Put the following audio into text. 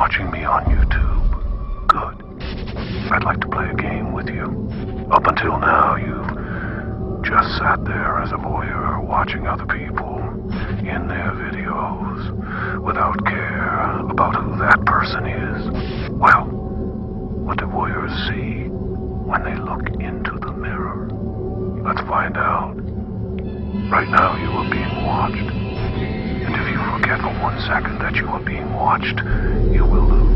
watching me on YouTube. Good. I'd like to play a game with you. Up until now, you've just sat there as a voyeur watching other people in their videos without care about who that person is. Well, what do voyeurs see when they look into the mirror? Let's find out. Right now you are being watched. And if you forget for 1 second that you are being watched, you will lose.